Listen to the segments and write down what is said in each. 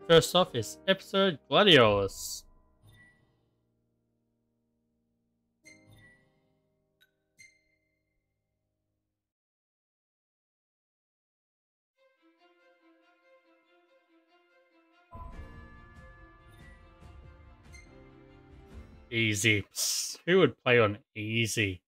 First off is episode Gladiolus. Easy. Psst, who would play on easy?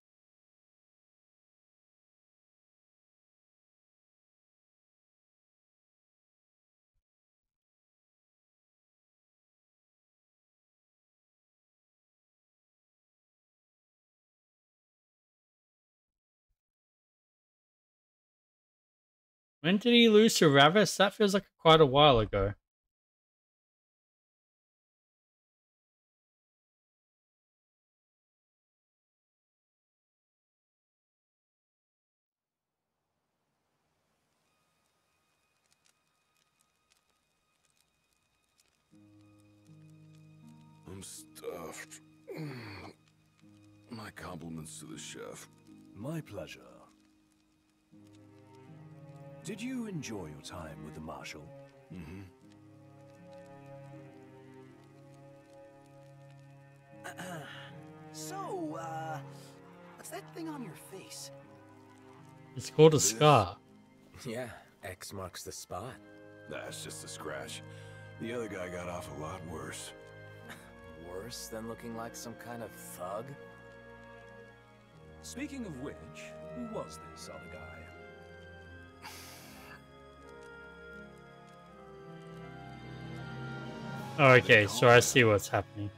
When did he lose to Ravis? That feels like quite a while ago. I'm stuffed. My compliments to the chef. My pleasure. Did you enjoy your time with the Marshal? Mm-hmm. So, what's that thing on your face? It's called a scar. Yeah, X marks the spot. That's just a scratch. The other guy got off a lot worse. Worse than looking like some kind of thug? Speaking of which, who was this other guy? Okay, so I see what's happening.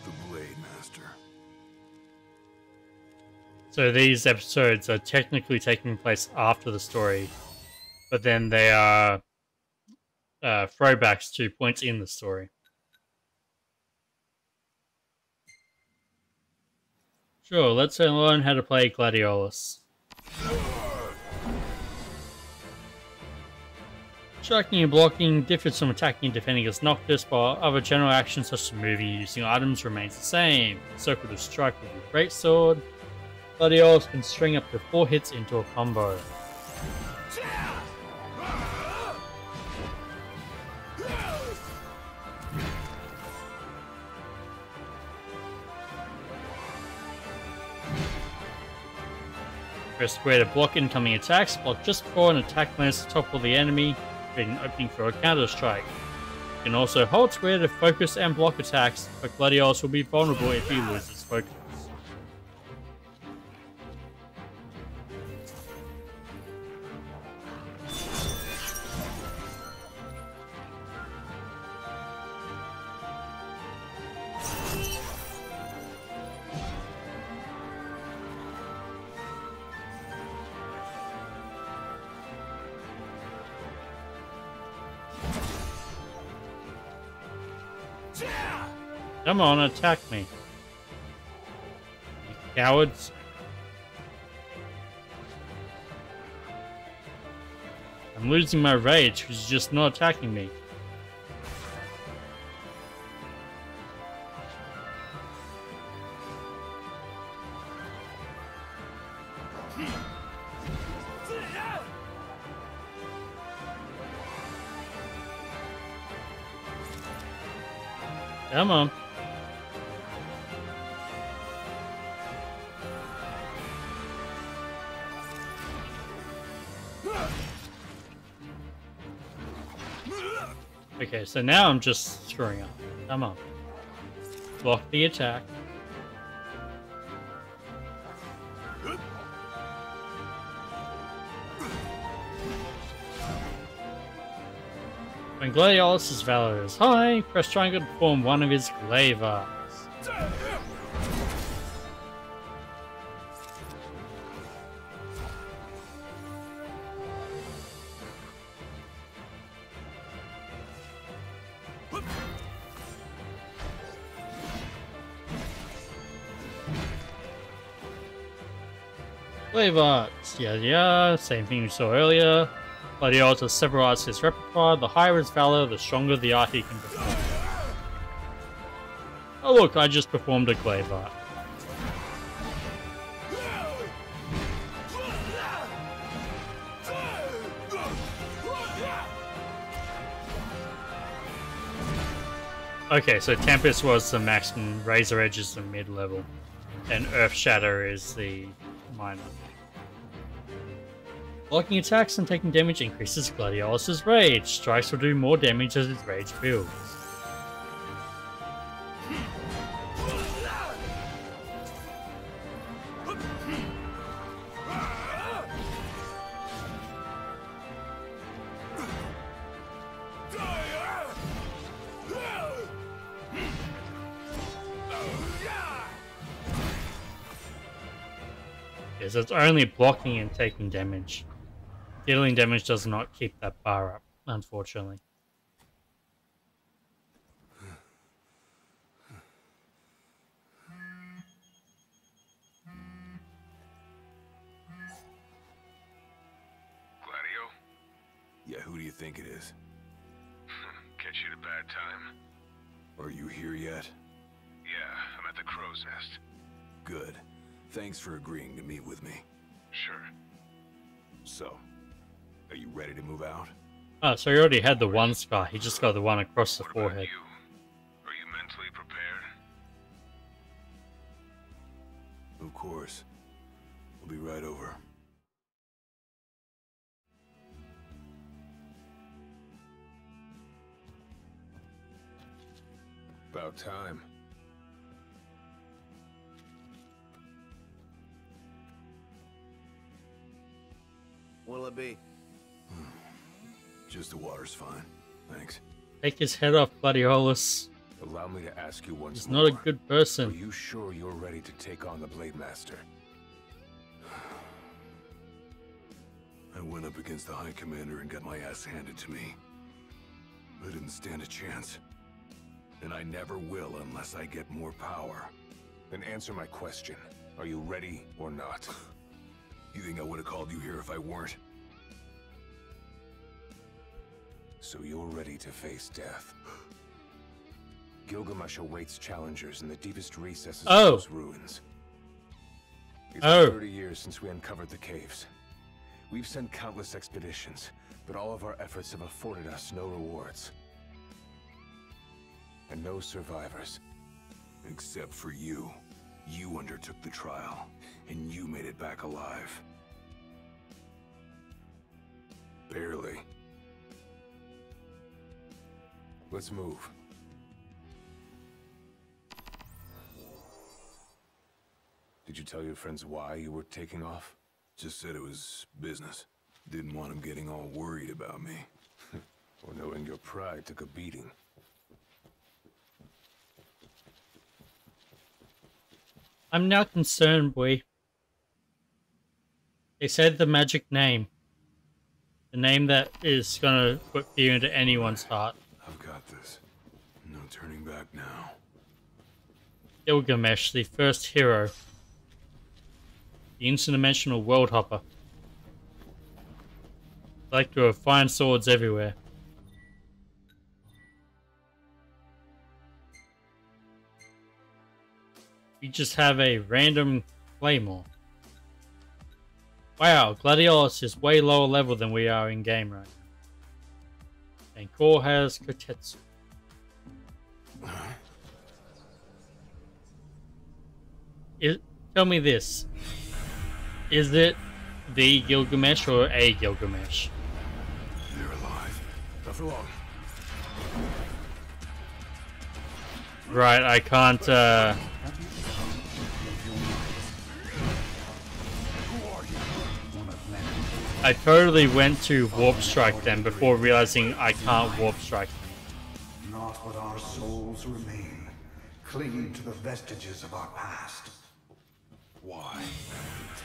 The Blade Master. So these episodes are technically taking place after the story, but then they are throwbacks to points in the story. Sure, let's learn how to play Gladiolus. Striking and blocking differs from attacking and defending as Noctis, while other general actions such as moving and using items remains the same. Circle to strike with your greatsword. Gladiolus can string up to 4 hits into a combo. Press square to block incoming attacks, block just before an attack lands to topple the enemy, creating an opening for a counter strike. You can also hold square to focus and block attacks, but Gladiolus will be vulnerable if he loses focus. Come on, attack me. You cowards. I'm losing my rage because you're just not attacking me. Come on. Okay, so now I'm just screwing up. Come on. Block the attack. When Gladiolus' valor is high, press triangle to perform one of his glaive arts. Glaive arts, yeah, same thing we saw earlier. Gladiolus has several arts in his repertoire. The higher his valor, the stronger the art he can perform. Oh look, I just performed a glaive art. Okay, so Tempest was the maximum, Razor Edge is the mid-level, and Earth Shatter is the minor. Blocking attacks and taking damage increases Gladiolus' rage. Strikes will do more damage as his rage builds. Yes, it's only blocking and taking damage. Dealing damage does not keep that bar up, unfortunately. Gladio? Yeah, who do you think it is? Catch you at a bad time. Are you here yet? Yeah, I'm at the Crow's Nest. Good. Thanks for agreeing to meet with me. Sure. So, are you ready to move out? Oh, so he already had the one scar, he just got the one across the forehead. You? Are you mentally prepared? Of course. We'll be right over. About time. What'll it be? Just the water's fine. Thanks. Take his head off, Gladiolus. Allow me to ask you once He's more. not a good Are person. you sure you're ready to take on the Blade Master? I went up against the High Commander and got my ass handed to me. I didn't stand a chance. And I never will unless I get more power. Then answer my question. Are you ready or not? You think I would have called you here if I weren't? So you're ready to face death. Gilgamesh awaits challengers in the deepest recesses of those ruins. It's been 30 years since we uncovered the caves. We've sent countless expeditions, but all of our efforts have afforded us no rewards. And no survivors. Except for you. You undertook the trial, and you made it back alive. Barely. Let's move. Did you tell your friends why you were taking off? Just said it was business. Didn't want them getting all worried about me. Or knowing your pride took a beating. I'm now concerned, boy. They said the magic name. The name that is gonna put fear into anyone's heart. I've got this. No turning back now. Gilgamesh, the first hero. The interdimensional world hopper. Like to have fine swords everywhere. We just have a random claymore. Wow, Gladiolus is way lower level than we are in game right now. And Core has Kotetsu. Tell me this. Is it the Gilgamesh or a Gilgamesh? They're alive. Not for long. Right, I can't, I totally went to Warp Strike them before realizing I can't Warp Strike them. Not but our souls remain, clinging to the vestiges of our past. Why?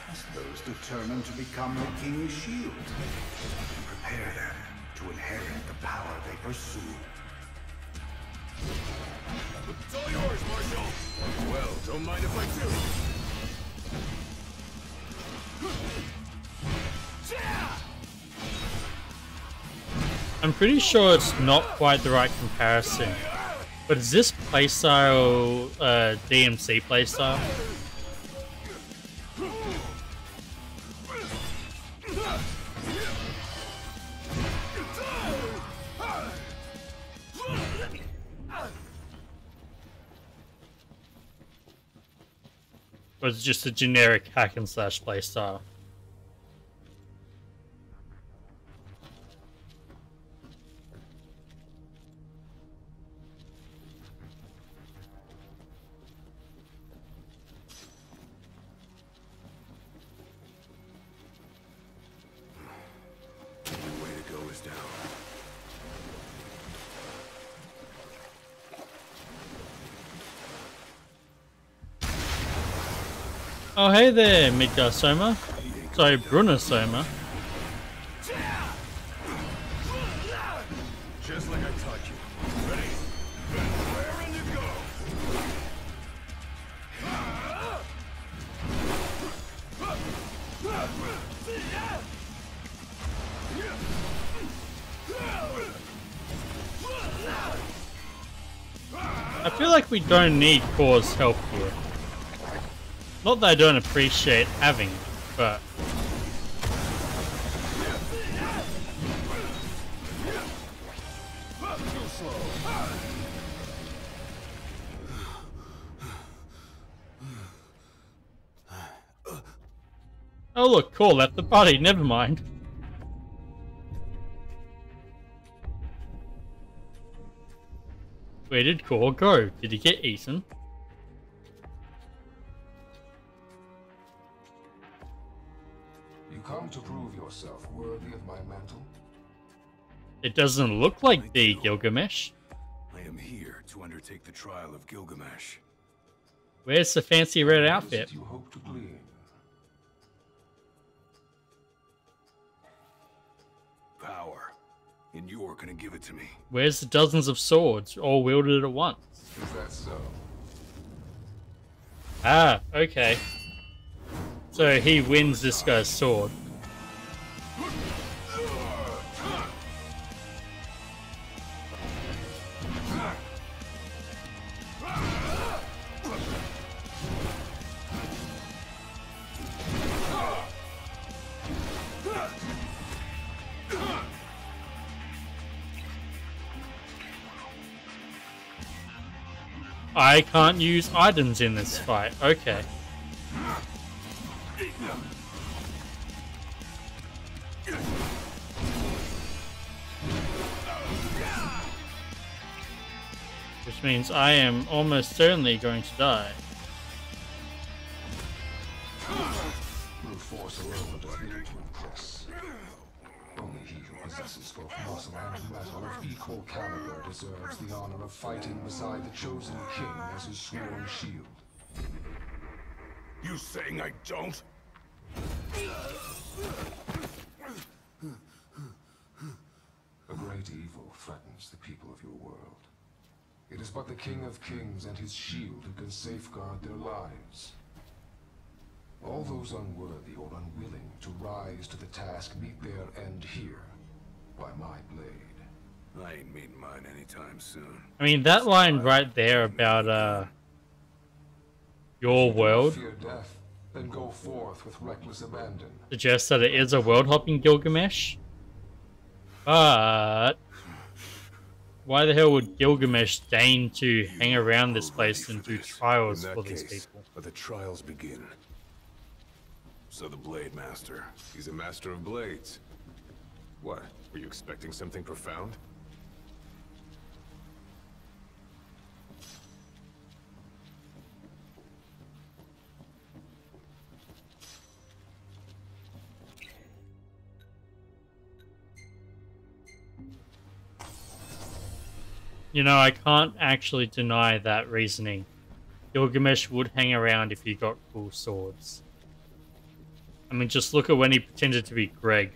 Test those determined to become the King's shield, and prepare them to inherit the power they pursue. It's all yours, Marshal! Well, don't mind if I do. I'm pretty sure it's not quite the right comparison. But is this playstyle DMC playstyle? Or is it just a generic hack and slash playstyle? The way to go is down. Oh, hey there, Midgar Soma. Sorry, Brunner Soma. Just like I taught you. Ready? Raring to go. I feel like we don't need Core's help here. Not that I don't appreciate having it, but... Oh look, Core left the party, never mind. Where did Core go? Did he get eaten? You come to prove yourself worthy of my mantle? It doesn't look like the Gilgamesh. I am here to undertake the trial of Gilgamesh. Where's the fancy red What is outfit? it you hope to glean? Power. And you're gonna give it to me. Where's the dozens of swords, all wielded at once? Is that so? Ah, okay. So he wins this guy's sword. I can't use items in this fight. Okay. Which means I am almost certainly going to die. Brute force alone does little to impress. Only he who possesses both muscle and metal of equal caliber deserves the honor of fighting beside the chosen king as his sworn shield. You saying I don't? A great evil threatens the people of your world. It is but the King of Kings and his shield who can safeguard their lives. All those unworthy or unwilling to rise to the task meet their end here, by my blade. I ain't meeting mine anytime soon. I mean, that line right there about, your world Fear death, then go forth with reckless abandon. suggests that it is a world-hopping Gilgamesh. But... why the hell would Gilgamesh deign to hang around this place and do trials for these people? Let the trials begin. So the Blade Master. He's a master of blades. What? Were you expecting something profound? You know, I can't actually deny that reasoning. Gilgamesh would hang around if he got cool swords. I mean, just look at when he pretended to be Greg.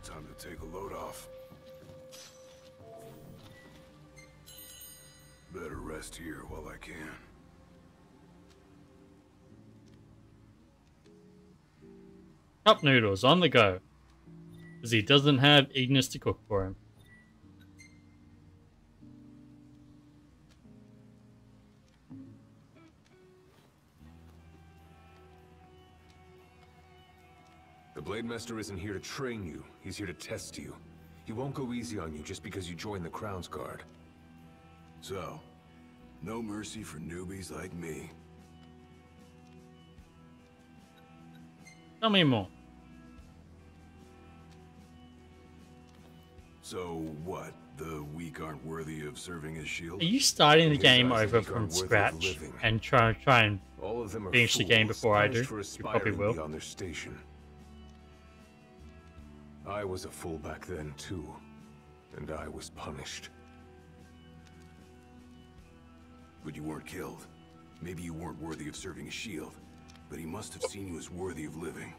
Time to take a load off. Better rest here while I can. Cup noodles on the go. Because he doesn't have Ignis to cook for him. The Blade Master isn't here to train you, he's here to test you. He won't go easy on you just because you joined the Crown's Guard. So, no mercy for newbies like me. Tell me more. So what? The weak aren't worthy of serving as shield? Are you starting the His game eyes over think from aren't worthy of scratch living. and try and All of them are finish the game fools, before I do? punished for You probably aspiring will. beyond their station. I was a fool back then too, and I was punished. But you weren't killed. Maybe you weren't worthy of serving as shield, but he must have seen you as worthy of living.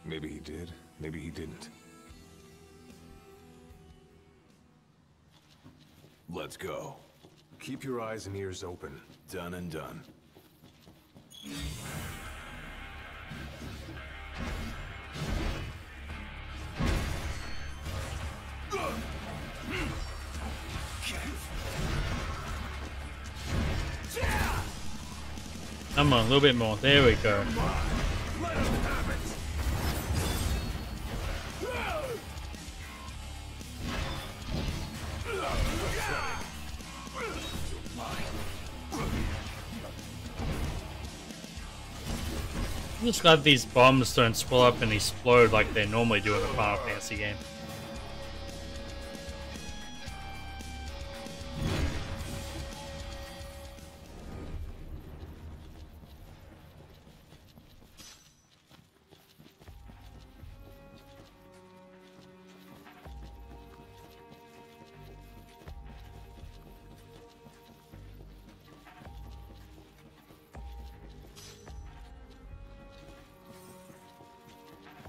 Maybe he did, maybe he didn't. Let's go. Keep your eyes and ears open. Done and done. Come on, a little bit more. There we go. I'm just glad these bombs don't swell up and explode like they normally do in a Final Fantasy game.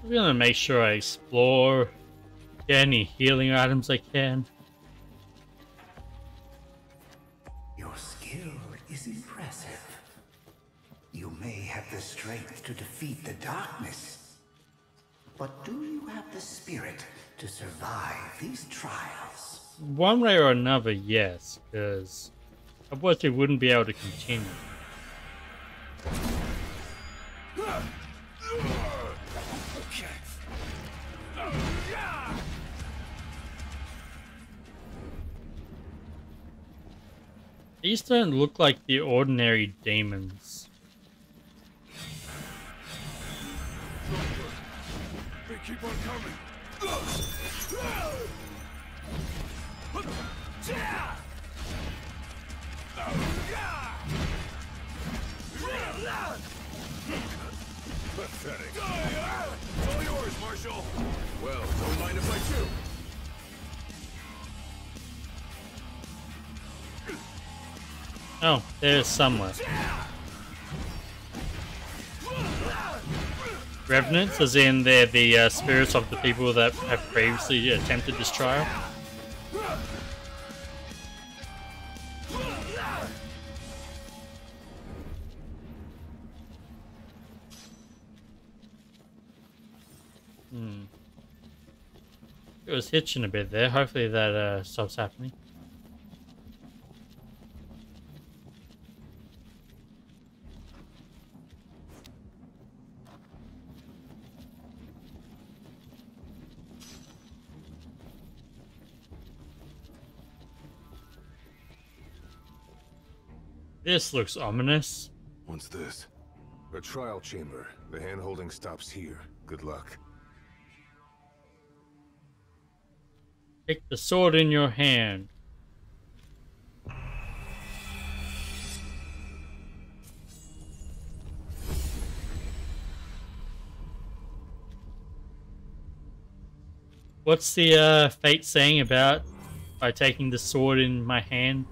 I'm gonna make sure I explore, get any healing items I can. Your skill is impressive. You may have the strength to defeat the darkness, but do you have the spirit to survive these trials? One way or another, yes, because otherwise we wouldn't be able to continue. These don't look like the ordinary demons. They keep on coming. Pathetic. It's all yours, Marshal. Well, don't mind if I do. Oh, there's somewhere. Revenants, as in they're the spirits of the people that have previously attempted this trial. It was hitching a bit there. Hopefully that stops happening. This looks ominous. What's this? A trial chamber. The hand-holding stops here. Good luck. Take the sword in your hand. What's the fate saying about by taking the sword in my hand?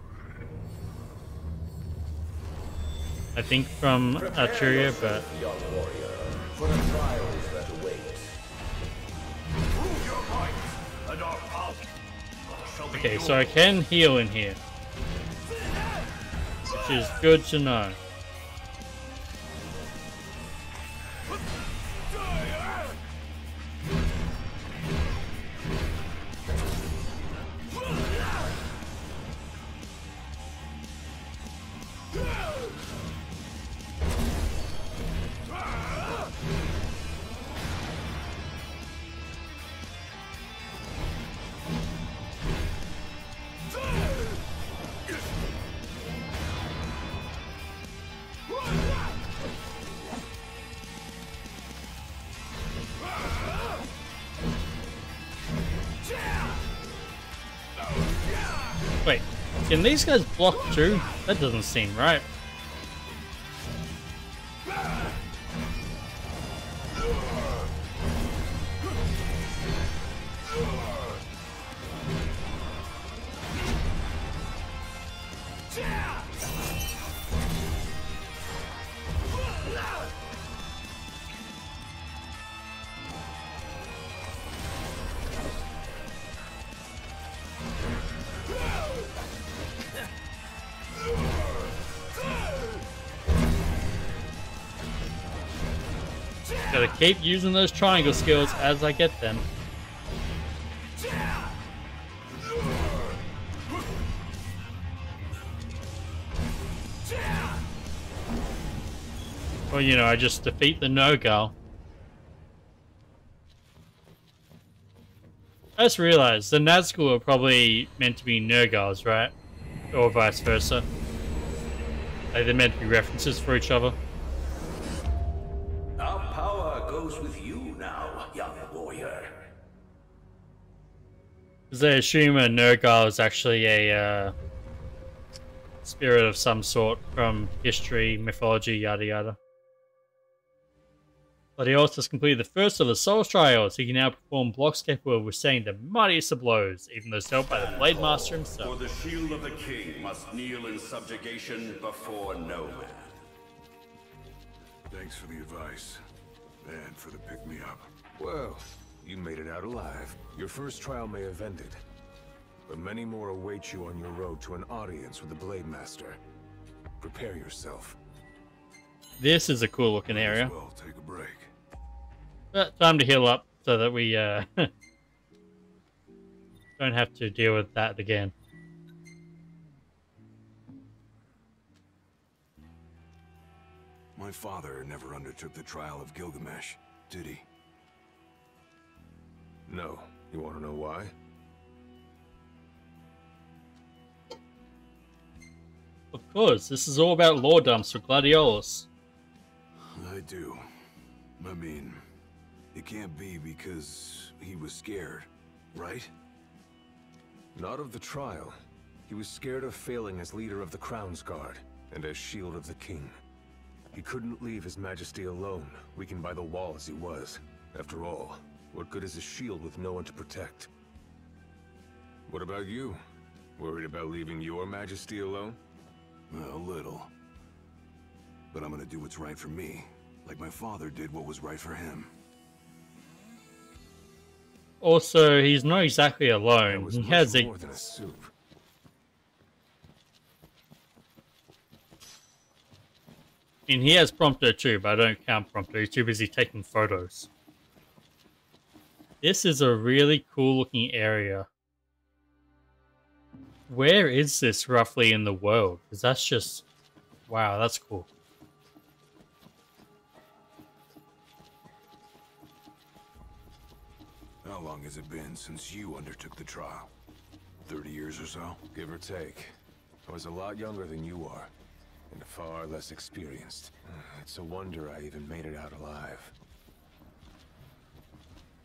I think from Arturia, but Young warrior, for the trials that await. Prove your might, and our power shall be okay, so I can heal in here, which is good to know. Can these guys block too? That doesn't seem right. Gotta keep using those triangle skills as I get them. Well, you know, I just defeat the Nergal. I just realized the Nazgul are probably meant to be Nergals, right? Or vice versa. Like they're meant to be references for each other. Our power goes with you now, young warrior. Because they assume a Nergal is actually a spirit of some sort from history, mythology, yada yada. Gladiolus has completed the first of the Souls trials. He can now perform blocks capable of withstanding the mightiest of blows, even though held by the Blade Master himself. For the shield of the king must kneel in subjugation before no man. Thanks for the advice, and for the pick-me-up. Well, you made it out alive. Your first trial may have ended, but many more await you on your road to an audience with the Blade Master. Prepare yourself. This is a cool looking area. Might as well take a break. But time to heal up so that we don't have to deal with that again. My father never undertook the trial of Gilgamesh, did he? No. You want to know why? Of course, this is all about lore dumps for Gladiolus. I do. I mean, it can't be because he was scared, right? Not of the trial. He was scared of failing as leader of the Crown's Guard, and as Shield of the King. He couldn't leave His Majesty alone, weakened by the wall as he was. After all, what good is a shield with no one to protect? What about you? Worried about leaving your Majesty alone? A little. But I'm gonna do what's right for me, like my father did what was right for him. Also, he's not exactly alone. Was He much has more than a soup. And he has Prompto too, but I don't count Prompto. He's too busy taking photos. This is a really cool looking area. Where is this roughly in the world? Because that's just... wow, that's cool. How long has it been since you undertook the trial? 30 years or so? Give or take. I was a lot younger than you are, and far less experienced. It's a wonder I even made it out alive.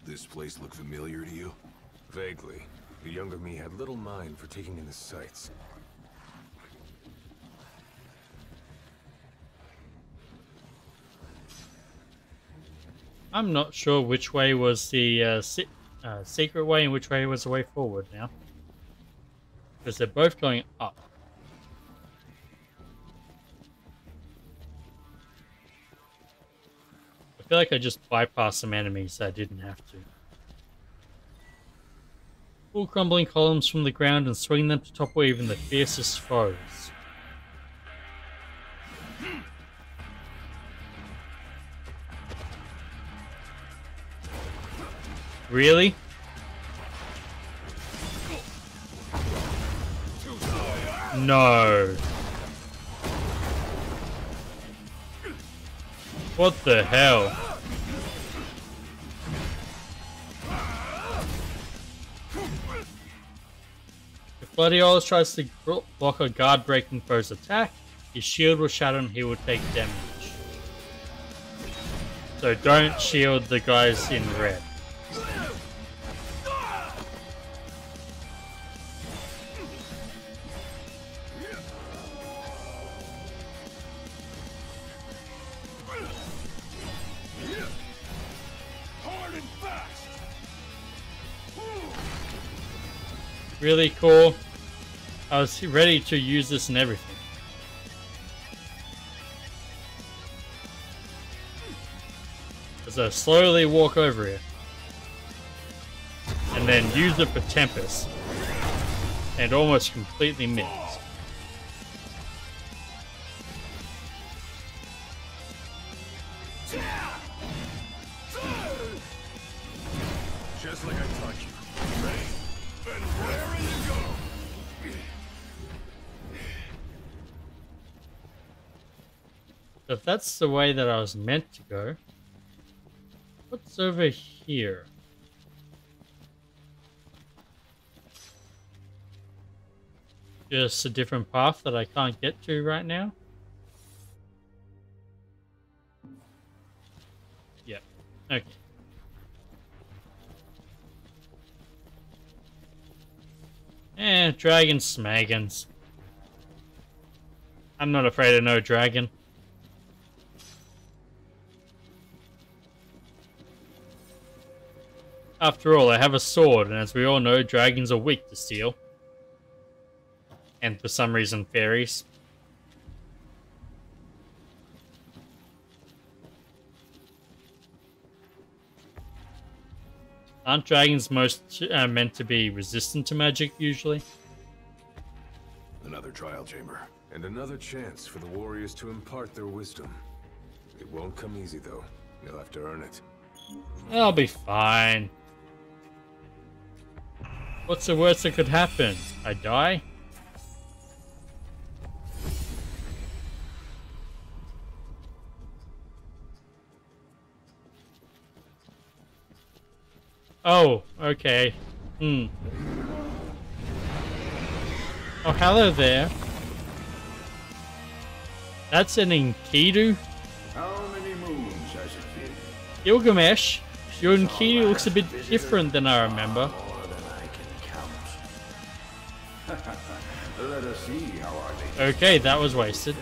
This place look familiar to you? Vaguely. The younger me had little mind for taking in the sights. I'm not sure which way was the secret way and which way was the way forward now. Because they're both going up. I feel like I just bypassed some enemies that I didn't have to. Pull crumbling columns from the ground and swing them to topple even the fiercest foes. Really? No. What the hell? If Gladiolus tries to block a guard-breaking foe's attack, his shield will shatter and he will take damage. So don't shield the guys in red. really cool. I was ready to use this and everything. As I slowly walk over here. And then use it for Tempest. And almost completely miss. Just like I taught you. Ready? And raring to go. So if that's the way that I was meant to go, what's over here? Just a different path that I can't get to right now? Yep. Okay. Dragon smagons. I'm not afraid of no dragon. After all, I have a sword, and as we all know, dragons are weak to steel. And for some reason, fairies. Aren't dragons meant to be resistant to magic, usually? Another trial chamber. And another chance for the warriors to impart their wisdom. It won't come easy, though. You'll have to earn it. I'll be fine. What's the worst that could happen? I die? Oh, okay. Oh, hello there. That's an Enkidu? How many moons has it been? Gilgamesh, your Enkidu looks a bit different than I remember. More than I can count. Let us see how our lady. Okay, that was wasted.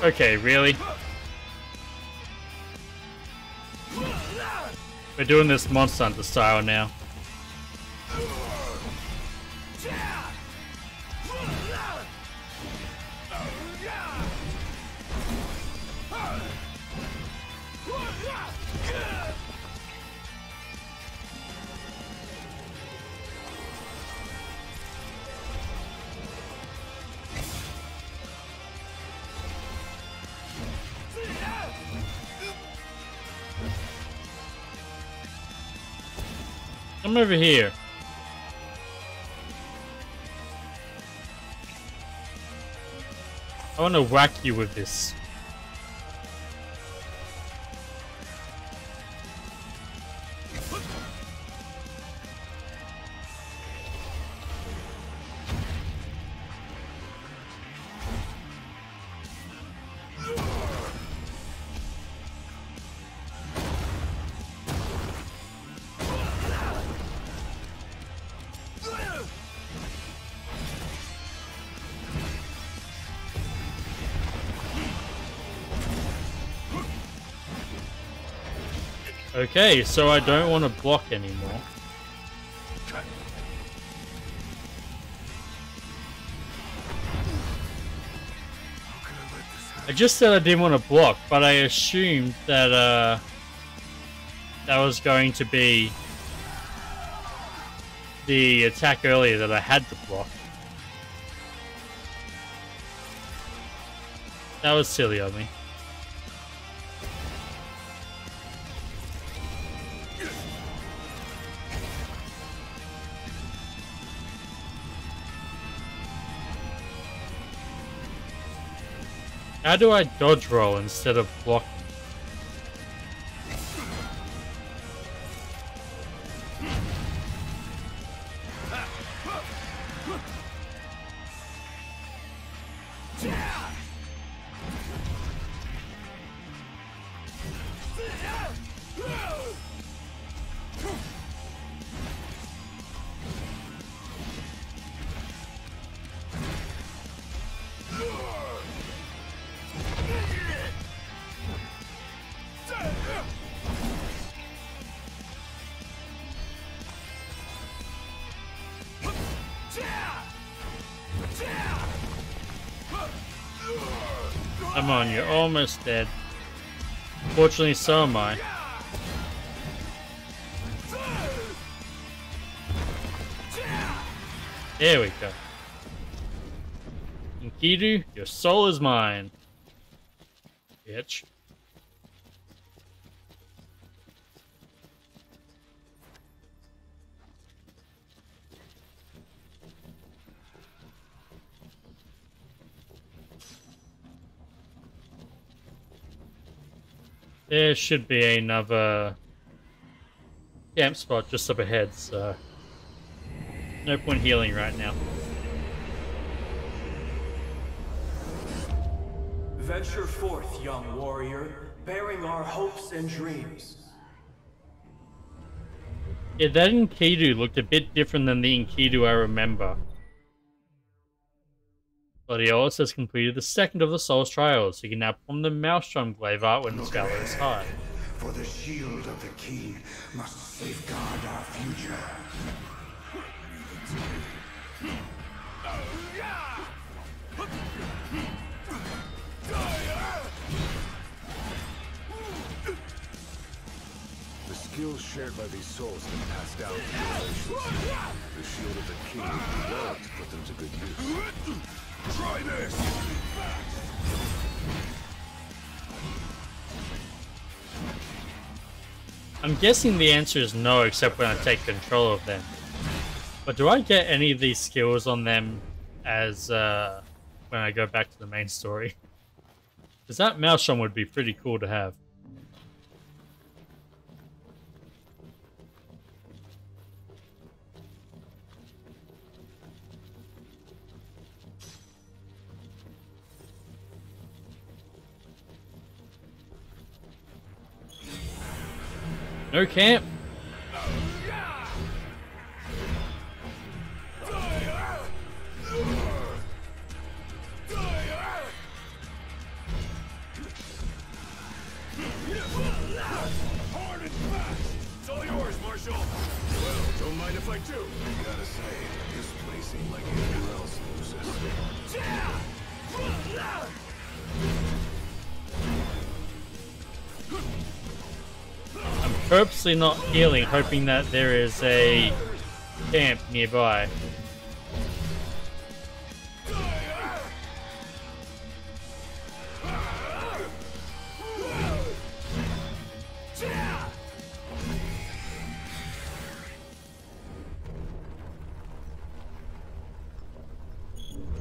Okay, really? We're doing this Monster Hunter style now. Come over here. I want to whack you with this. Okay, so I don't want to block anymore. I just said I didn't want to block, but I assumed that that was going to be the attack earlier that I had to block. That was silly of me. How do I dodge roll instead of block? Come on, you're almost dead. Fortunately, so am I. There we go. Enkidu, your soul is mine. Bitch. There should be another camp spot just up ahead, so no point healing right now. Venture forth, young warrior, bearing our hopes and dreams. Yeah, that Enkidu looked a bit different than the Enkidu I remember. Gladiolus has completed the second of the Soul's trials. He can now perform the Maelstrom glaive art when its valor is high. For the shield of the king must safeguard our future. The skills shared by these souls can pass down to generations. The shield of the king would be well to put them to good use. Try this! I'm guessing the answer is no, except when I take control of them. But do I get any of these skills on them as when I go back to the main story? Because that Maelstrom would be pretty cool to have. No camp. Hard and fast! It's all yours, Marshal! Well, don't mind if I do. Gotta say, this place ain't like anywhere else, Lucis. I'm purposely not healing, hoping that there is a camp nearby.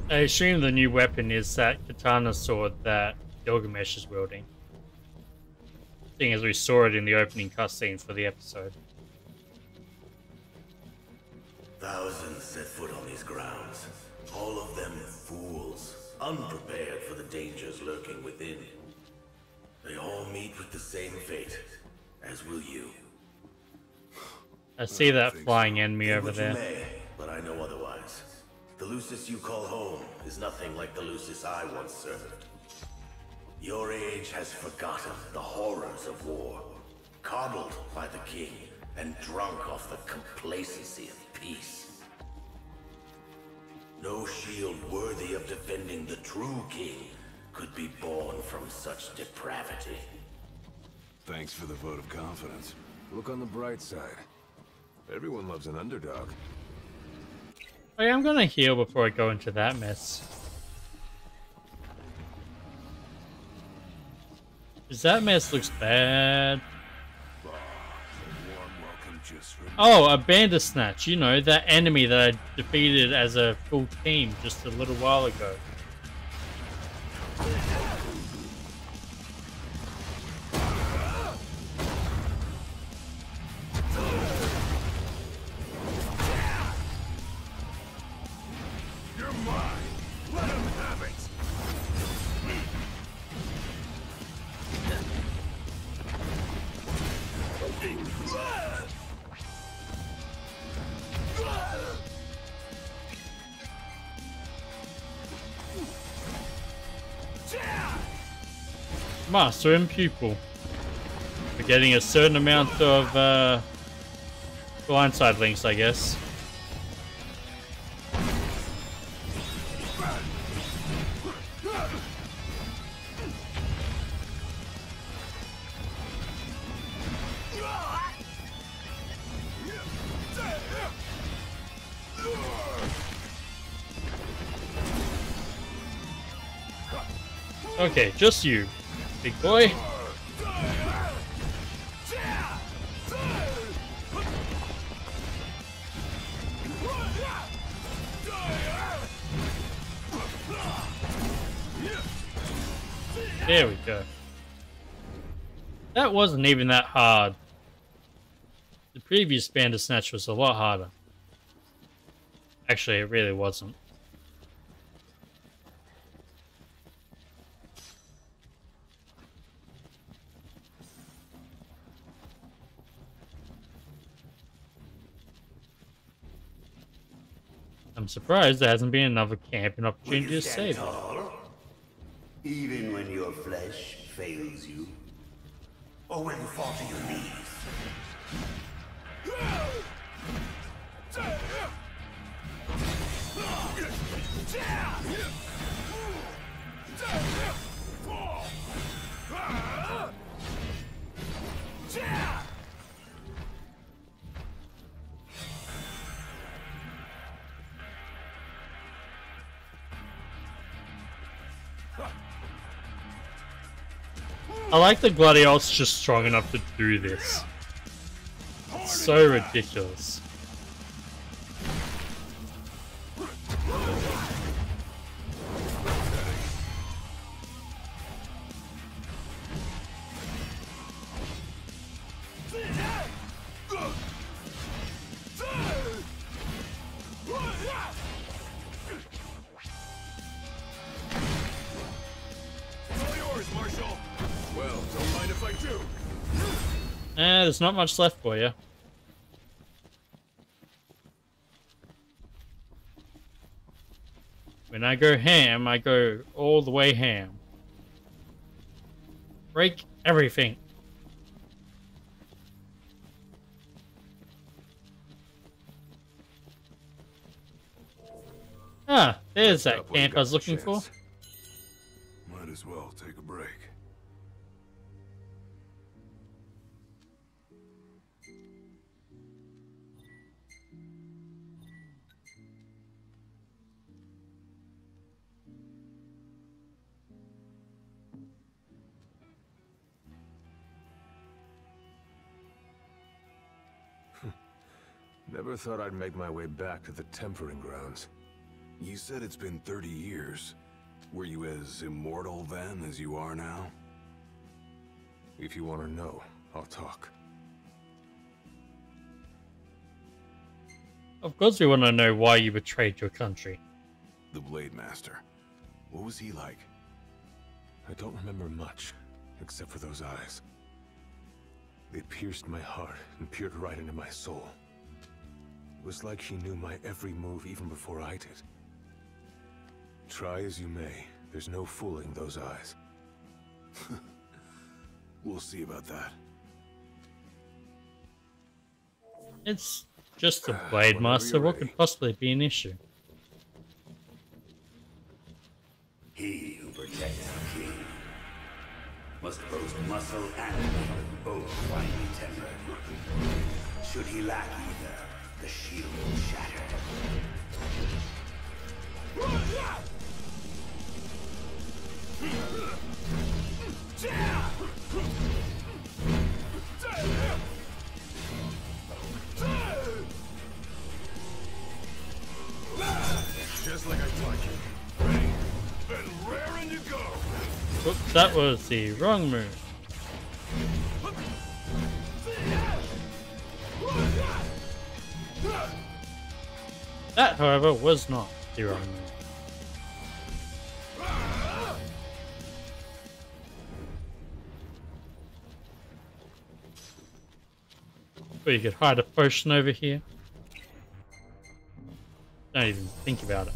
I assume the new weapon is that katana sword that Gilgamesh is wielding, seeing as we saw it in the opening cutscene for the episode. Thousands set foot on these grounds, all of them fools, unprepared for the dangers lurking within. They all meet with the same fate, as will you. I see that flying enemy Say over what you there. may, but I know otherwise. The Lucis you call home is nothing like the Lucis I once served. Your age has forgotten the horrors of war, coddled by the king, and drunk off the complacency of peace. No shield worthy of defending the true king could be born from such depravity. Thanks for the vote of confidence. Look on the bright side. Everyone loves an underdog. Oh yeah, I'm gonna heal before I go into that mess. Because that mess looks bad. Oh, a Bandersnatch, you know, that enemy that I defeated as a full team just a little while ago. You're mine! Let him have it! Master and pupil. We're getting a certain amount of blindside links, I guess. Okay, just you, big boy. There we go. That wasn't even that hard. The previous Bandersnatch was a lot harder. Actually, it really wasn't. I'm surprised there hasn't been another camping opportunity to save it. Even when your flesh fails you? Or will you fall to your knees? I like the Gladiolus just strong enough to do this. It's so ridiculous. There's not much left for you. When I go ham, I go all the way ham. Break everything. Ah, there's that camp I was looking for. Might as well take a break. Never thought I'd make my way back to the tempering grounds. You said it's been 30 years. Were you as immortal then as you are now? If you want to know, I'll talk. Of course we want to know why you betrayed your country. The Blade Master. What was he like? I don't remember much, except for those eyes. They pierced my heart and peered right into my soul. It was like she knew my every move even before I did. Try as you may, there's no fooling those eyes. We'll see about that. It's just the Blade Master. What could possibly be an issue? He who protects the king must boast muscle and both finely tempered. Should he lack either, the shield will shatter. Just like I taught you. Ready and raring to go. Oops, that was the wrong move. That, however, was not the wrong move. But you could hide a potion over here. Don't even think about it.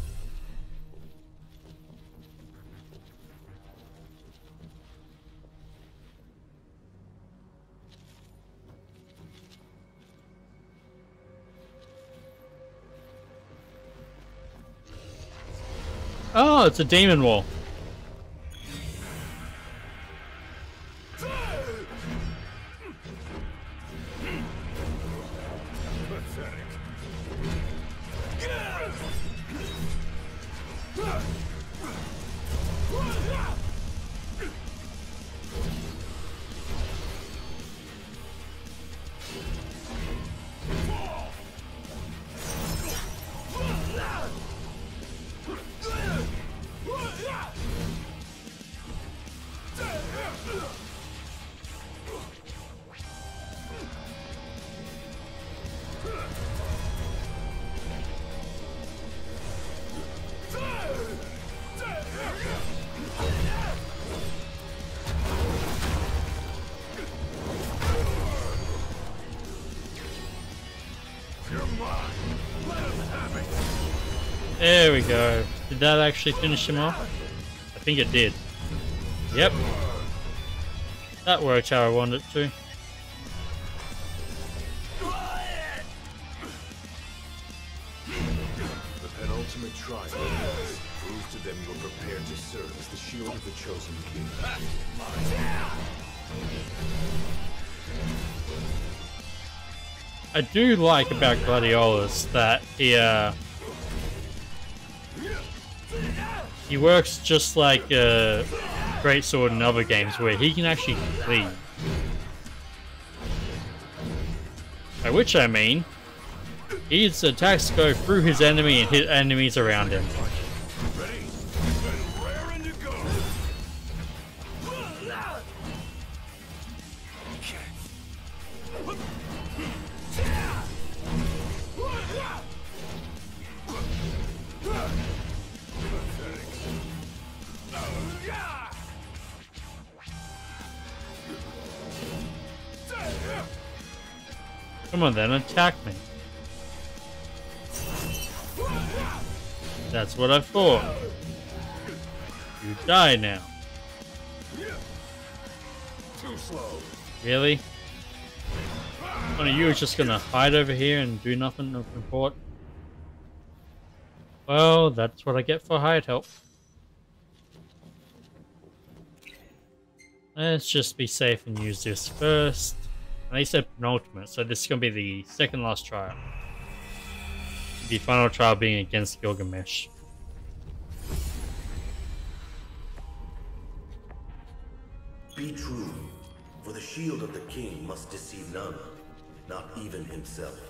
Oh, it's a demon wall. There we go. Did that actually finish him off? I think it did. Yep. That worked how I wanted it to. The penultimate trial proves to them you are prepared to serve as the shield of the chosen king. I do like about Gladiolus that he works just like Greatsword in other games where he can actually bleed. By which I mean, his attacks go through his enemy and hit enemies around him. Come on then, attack me. That's what I thought. You die now. Too slow. Really? One of you is just gonna hide over here and do nothing of import? Well, that's what I get for hired help. Let's just be safe and use this first. And they said penultimate, so this is gonna be the second last trial. The final trial being against Gilgamesh. Be true, for the shield of the king must deceive none, not even himself.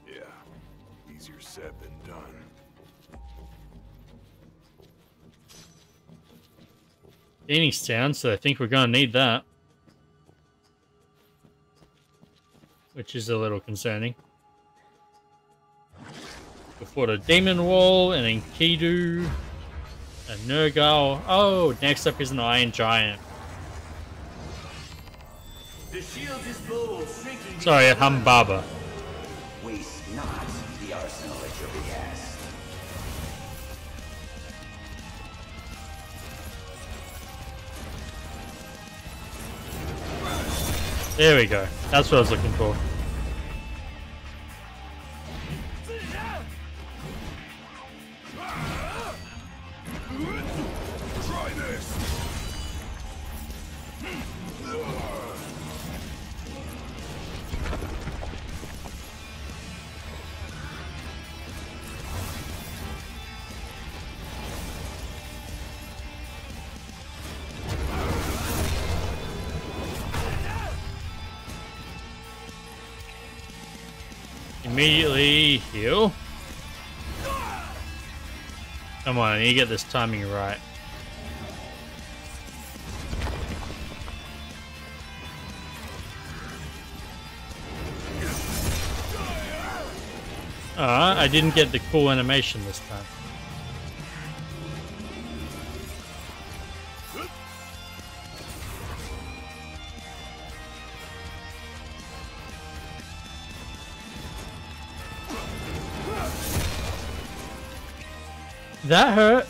Yeah, easier said than done. Phoenix down, so I think we're gonna need that. Which is a little concerning. Before the Demon Wall, and then Kidu, and Nergal. Oh, next up is an Iron Giant. The shield is bold, shrinking. Sorry, a Humbaba. Waste not the arsenal at your behest. There we go. That's what I was looking for. Try this. Immediately heal. Come on, I need to get this timing right. I didn't get the cool animation this time. That hurt.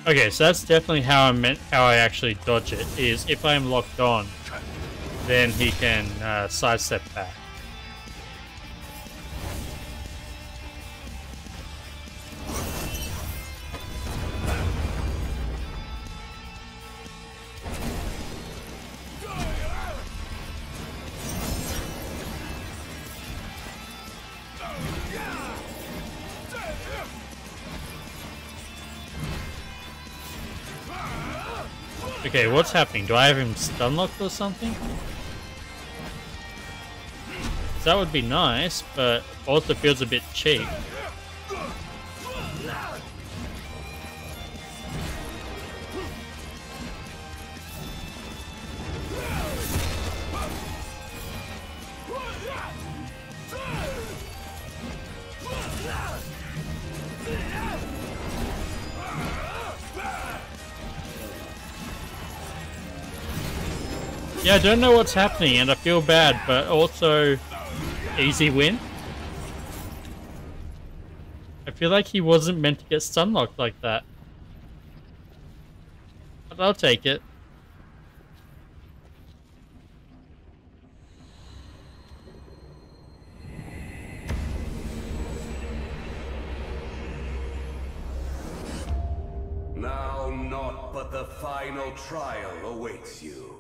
Okay, so that's definitely how I actually dodge it, is if I'm locked on, then he can sidestep back. Okay, what's happening? Do I have him stun locked or something? That would be nice, but also feels a bit cheap. Yeah, I don't know what's happening and I feel bad, but also easy win. I feel like he wasn't meant to get stun locked like that. But I'll take it. Now naught but the final trial awaits you.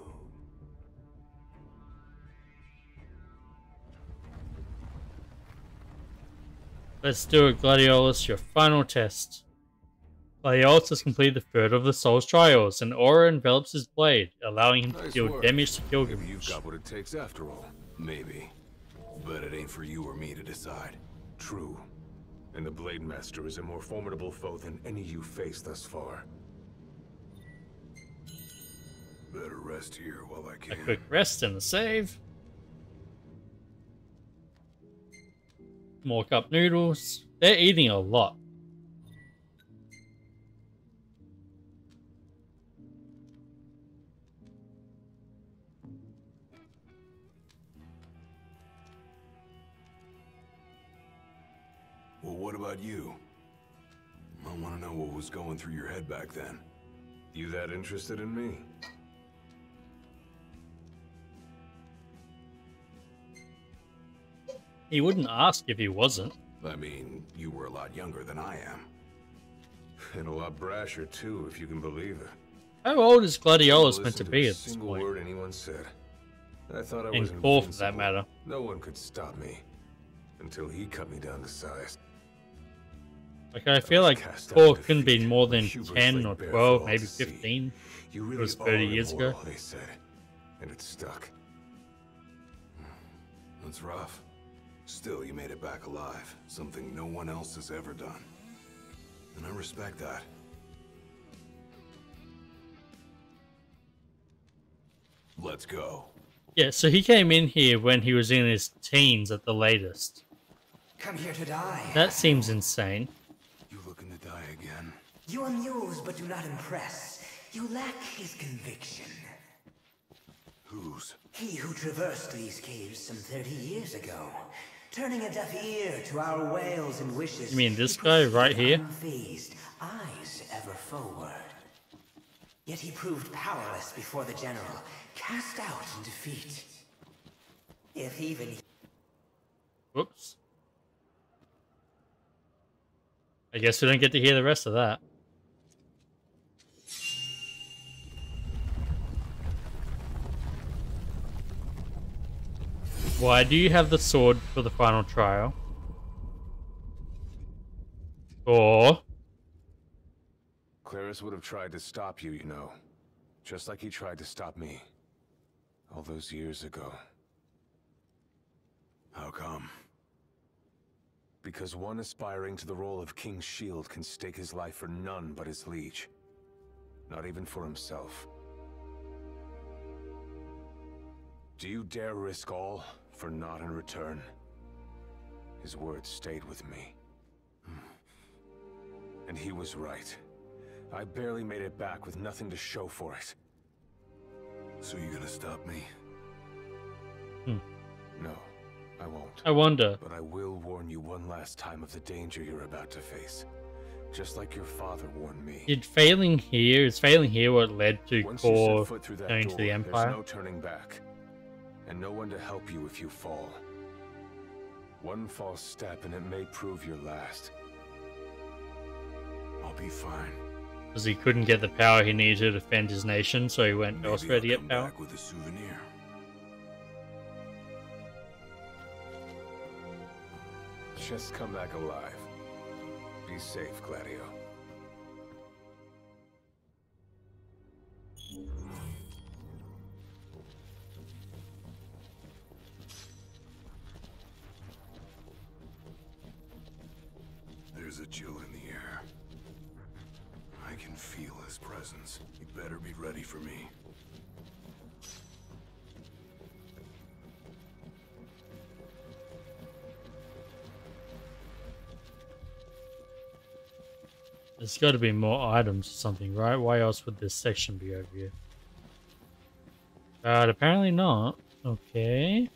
Let's do it, Gladiolus, your final test. Gladiolus has completed the third of the Soul's trials. An aura envelops his blade, allowing him to deal damage to Gilgamesh. Maybe you've got what it takes after all. Maybe. But it ain't for you or me to decide. True. And the Blade Master is a more formidable foe than any you've faced thus far. Better rest here while I can. A quick rest and a save. More cup noodles. They're eating a lot. Well, what about you? I want to know what was going through your head back then. You that interested in me? He wouldn't ask if he wasn't. I mean, you were a lot younger than I am. And a lot brasher too, if you can believe it. How old is Gladiolus meant to be at this single point? word anyone said. I thought I And was four for invincible. that matter. No one could stop me until he cut me down to size. Like, I feel like Cast out 4 in couldn't be defeat, more than hubris 10 laid or bare for 12, all maybe to see. 15. You It really was 30 are years ago. immoral, they said, and it stuck. That's rough. Still, you made it back alive. Something no one else has ever done. And I respect that. Let's go. Yeah, so he came in here when he was in his teens at the latest. Come here to die. That seems insane. You looking to die again? You amuse but do not impress. You lack his conviction. Whose? He who traversed these caves some 30 years ago, turning a deaf ear to our wails and wishes. You mean this he guy right proceeded here? Unfazed, eyes ever forward. Yet he proved powerless before the general, cast out in defeat. If even Whoops. I guess we don't get to hear the rest of that. Why do you have the sword for the final trial? Or... Claris would have tried to stop you, you know. Just like he tried to stop me. All those years ago. How come? Because one aspiring to the role of King's Shield can stake his life for none but his liege. Not even for himself. Do you dare risk all for naught in return? His words stayed with me. And he was right. I barely made it back with nothing to show for it. So you gonna stop me? No, I won't. I wonder. But I will warn you one last time of the danger you're about to face. Just like your father warned me. Is failing here what led to Once you Core set foot through that going door, to the there's Empire? no turning back. And no one to help you if you fall. One false step and it may prove your last. I'll be fine. Because he couldn't get the power he needed to defend his nation, so he went Maybe elsewhere to I'll get come power. back with a souvenir. Just come back alive. Be safe, Gladio. There's a chill in the air. I can feel his presence. You better be ready for me. There's got to be more items or something, right? Why else would this section be over here? But apparently not. Okay.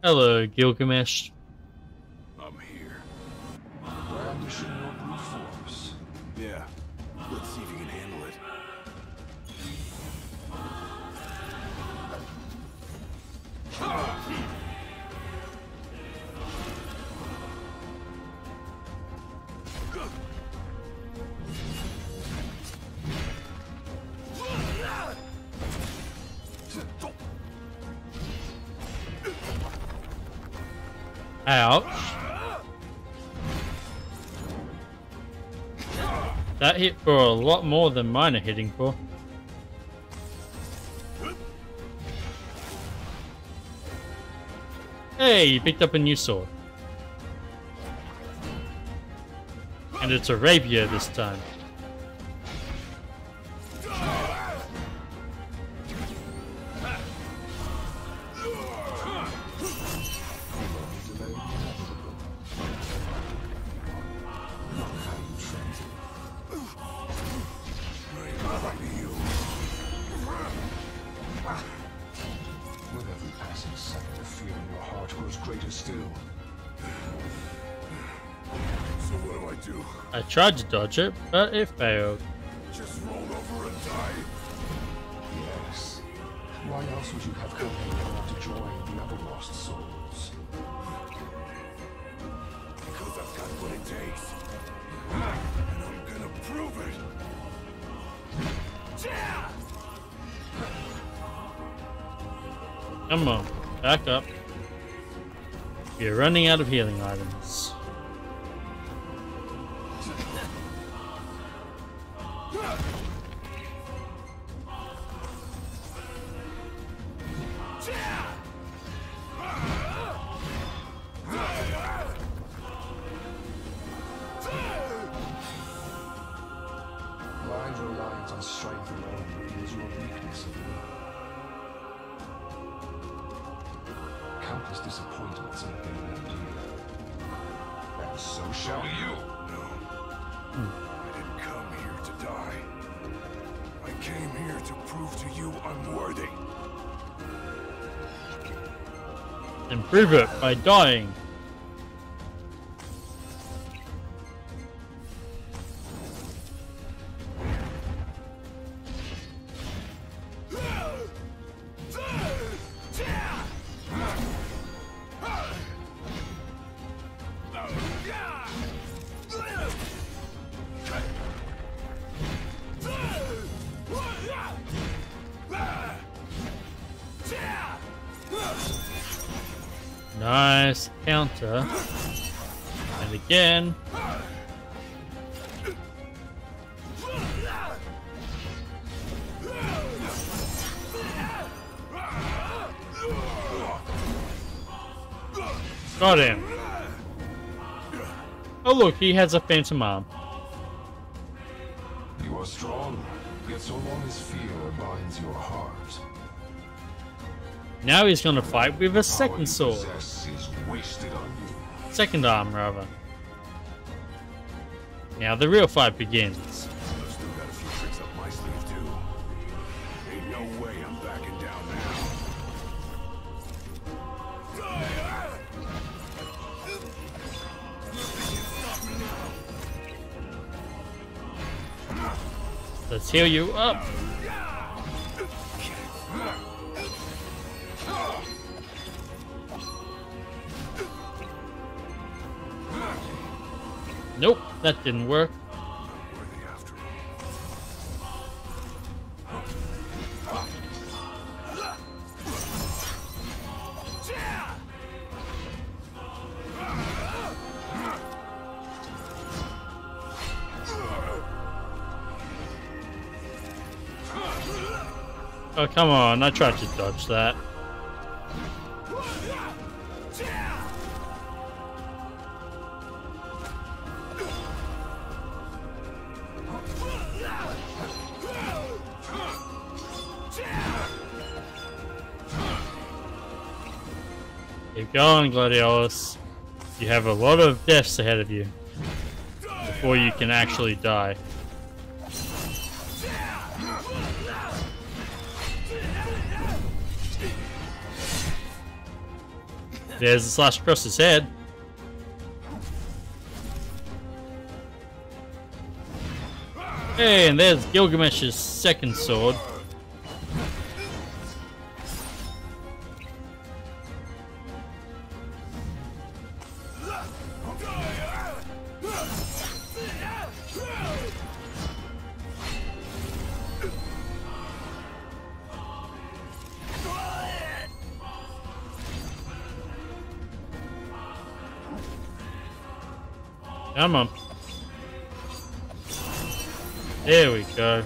Hello, Gilgamesh. I'm here. Brandishing your brute force. Yeah. Let's see if you can handle it. Ouch. That hit for a lot more than mine are hitting for. Hey, you picked up a new sword. And it's a rapier this time. With every passing second, the fear in your heart grows greater still. So what do? I tried to dodge it, but it failed. Just roll over and die? Yes. Why else would you have come here to join the other lost souls? Because I've got what it takes. And I'm gonna prove it. Come on, back up. You're running out of healing items. Blind reliance on strength alone reveals your weakness of will. Countless disappointments have been left here. And so shall you. No. I didn't come here to die. I came here to prove to you I'm worthy. And prove it by dying. Nice counter. And again. Got him. Oh look, he has a phantom arm. You are strong, yet so long as fear binds your heart. Now he's gonna fight with a second sword. Is wasted on you. Second arm, rather. Now the real fight begins. I've still got a few tricks up my sleeve too. Ain't no way I'm backing down now. Let's heal you up. Nope, that didn't work. Worthy after Oh, come on, I tried to dodge that. Keep going, Gladiolus. You have a lot of deaths ahead of you. before you can actually die. There's a slash across his head. Hey, and there's Gilgamesh's second sword. Come on. There we go.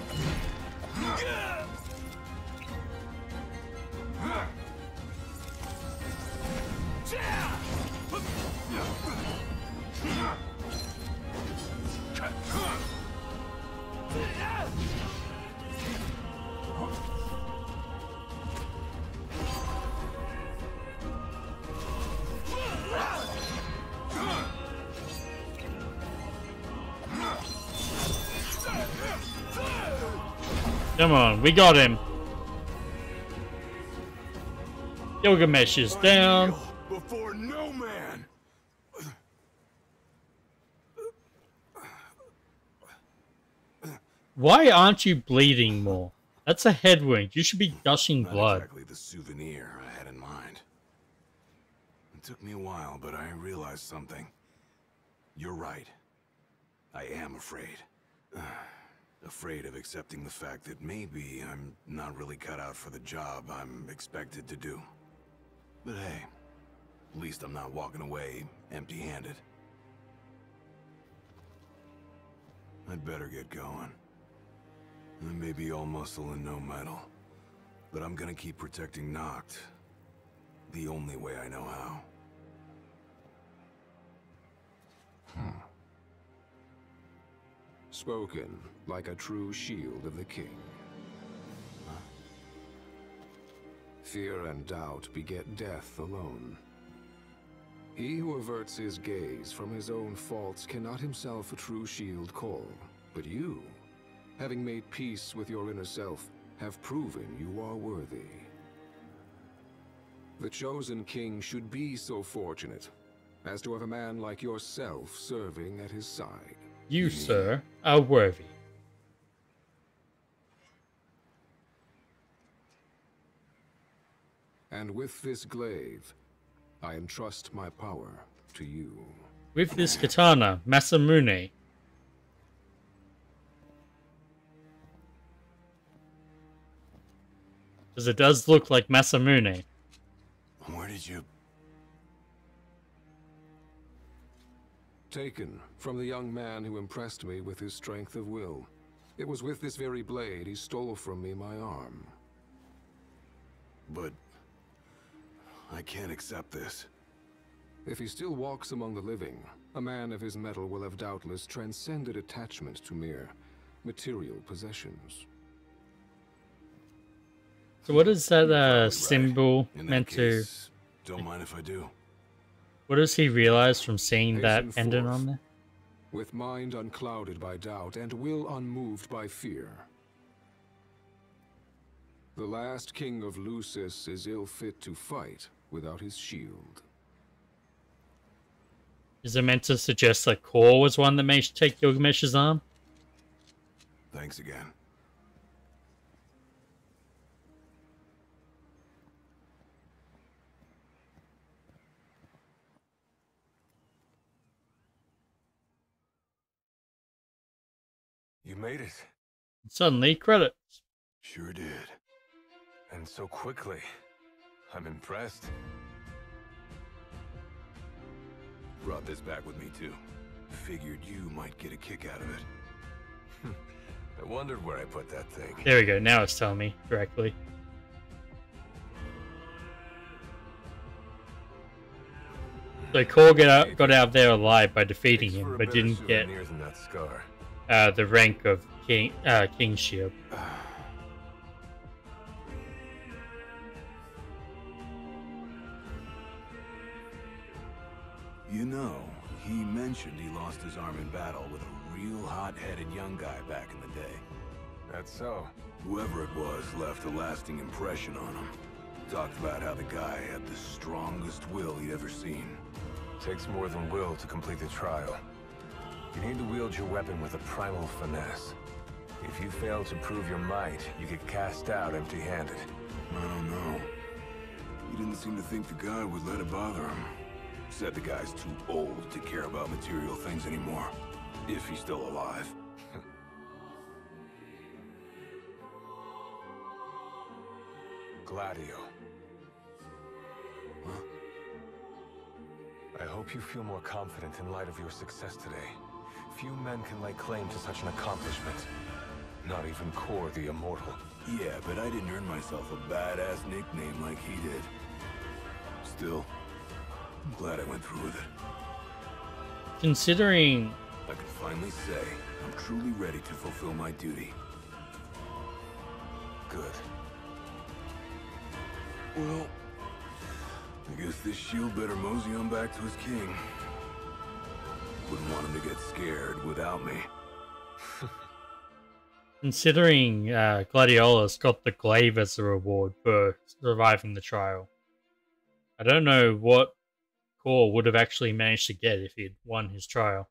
Come on, we got him. Gilgamesh is down. Before no man. Why aren't you bleeding more? That's a head wound. You should be gushing blood. Not exactly the souvenir I had in mind. It took me a while, but I realized something. You're right. I am afraid. Afraid of accepting the fact that maybe I'm not really cut out for the job I'm expected to do. But hey, at least I'm not walking away empty-handed. I'd better get going. I may be all muscle and no metal, but I'm gonna keep protecting Noct the only way I know how. Spoken like a true shield of the king. Fear and doubt beget death alone. He who averts his gaze from his own faults cannot himself a true shield call. But you, having made peace with your inner self, have proven you are worthy. The chosen king should be so fortunate as to have a man like yourself serving at his side. You, sir, are worthy. And with this glaive, I entrust my power to you. With this katana, Masamune. Because it does look like Masamune. Where did you... Taken from the young man who impressed me with his strength of will. It was with this very blade he stole from me my arm. But... I can't accept this. If he still walks among the living, a man of his mettle will have doubtless transcended attachment to mere material possessions. So what is that symbol meant to... Don't mind if I do. What does he realize from seeing that pendant on there? With mind unclouded by doubt and will unmoved by fear. The last king of Lucis is ill fit to fight without his shield. Is it meant to suggest that Kor was one that made you take Gilgamesh's arm? Thanks again. You made it. Suddenly, credits. Sure did. And so quickly. I'm impressed. Brought this back with me too. Figured you might get a kick out of it. I wondered where I put that thing. There we go, now it's telling me correctly. So Kor got out of there alive by defeating him, but didn't get the rank of kingship. You know, He mentioned he lost his arm in battle with a real hot-headed young guy back in the day. That's so. Whoever it was left a lasting impression on him. Talked about how the guy had the strongest will he'd ever seen. Takes more than will to complete the trial. You need to wield your weapon with a primal finesse. If you fail to prove your might, you get cast out empty-handed. I don't know. He didn't seem to think the guy would let it bother him. Said the guy's too old to care about material things anymore. If he's still alive. Gladio. Huh? I hope you feel more confident in light of your success today. Few men can lay claim to such an accomplishment. Not even Kor the Immortal. Yeah, but I didn't earn myself a badass nickname like he did. Still, I'm glad I went through with it. Considering... I can finally say I'm truly ready to fulfill my duty. Good. Well, I guess this shield better mosey on back to his king. Wouldn't want him to get scared without me. Considering Gladiolus got the glaive as a reward for surviving the trial, I don't know what Kor would have actually managed to get if he'd won his trial.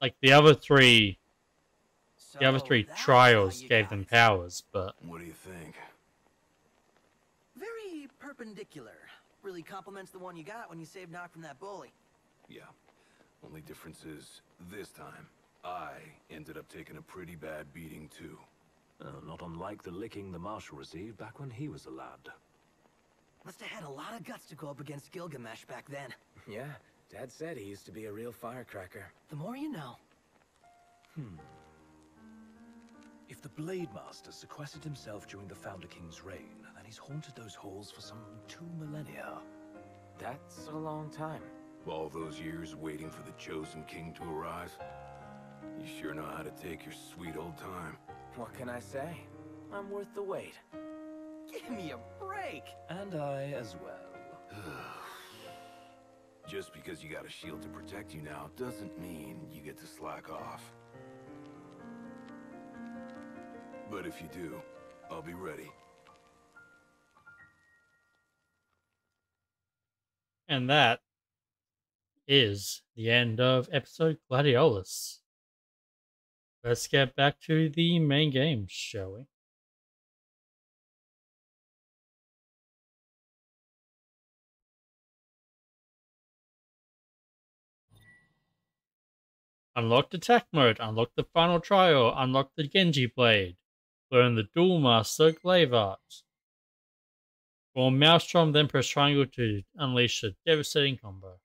Like the other three trials gave them powers, but What do you think? Very perpendicular. Really complements the one you got when you saved Nock from that bully. Yeah. Only difference is, this time, I ended up taking a pretty bad beating too. Not unlike the licking the Marshal received back when he was a lad. Must have had a lot of guts to go up against Gilgamesh back then. Yeah, Dad said he used to be a real firecracker. The more you know. If the Blade Master sequestered himself during the Founder King's reign, then he's haunted those halls for some 2 millennia. That's a long time. All those years waiting for the Chosen King to arrive. You sure know how to take your sweet old time. What can I say? I'm worth the wait. Give me a break! And I as well. Just because you got a shield to protect you now doesn't mean you get to slack off. But if you do, I'll be ready. and that is the end of episode Gladiolus. Let's get back to the main game, shall we? Unlock attack mode, unlock the final trial, unlock the Genji blade, learn the dual master glaive art. Or Maelstrom, then press triangle to unleash a devastating combo.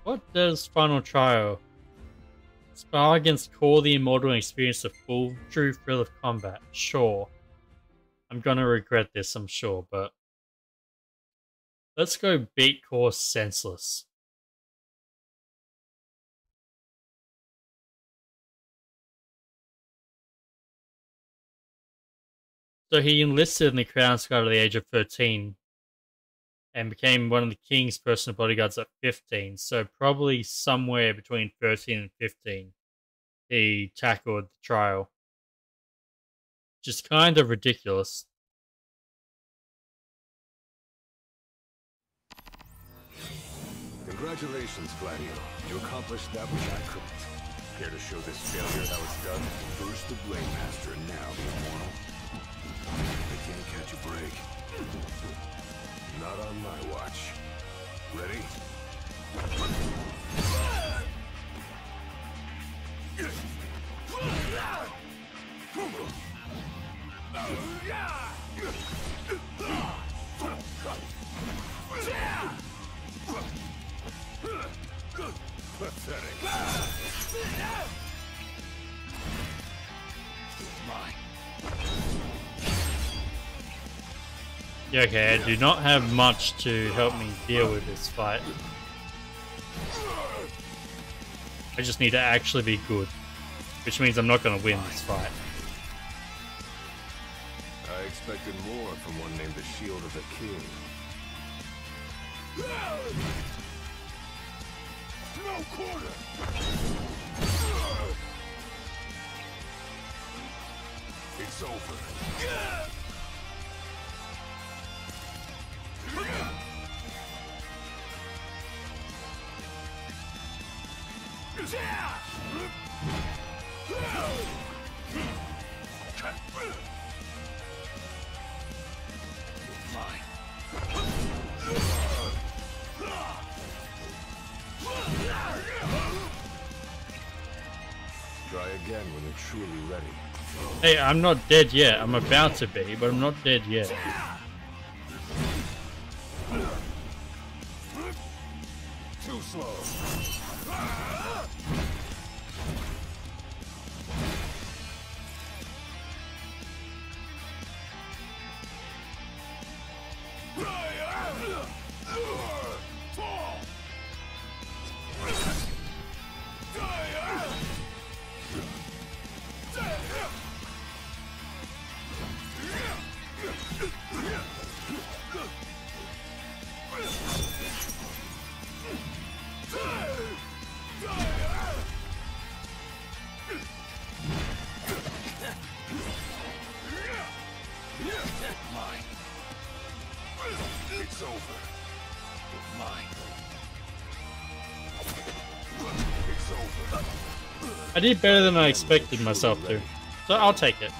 What does final trial? Spar against Kor the Immortal and experience the full true thrill of combat. Sure. I'm gonna regret this, I'm sure, but let's go beat Kor senseless. So he enlisted in the Crown's Guard at the age of 13 and became one of the king's personal bodyguards at 15. So probably somewhere between 13 and 15 he tackled the trial. Just kind of ridiculous. Congratulations, Gladio. You accomplished that which I couldn't. Care to show this failure how it's done? First the Blade Master, and now the Immortal. They can't catch a break. Not on my watch. Ready? Pathetic. Yeah, okay, I do not have much to help me deal with this fight. I just need to actually be good. Which means I'm not going to win this fight. I expected more from one named the Shield of the King. No quarter! It's over. Try again when you're truly ready. Hey, I'm not dead yet. I'm about to be, but I'm not dead yet. Too slow. It's over. Mine. It's over. I did better than I expected myself to, so I'll take it.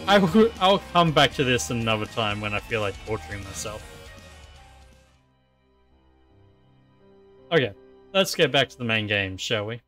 I'll come back to this another time when I feel like torturing myself. Okay, let's get back to the main game, shall we?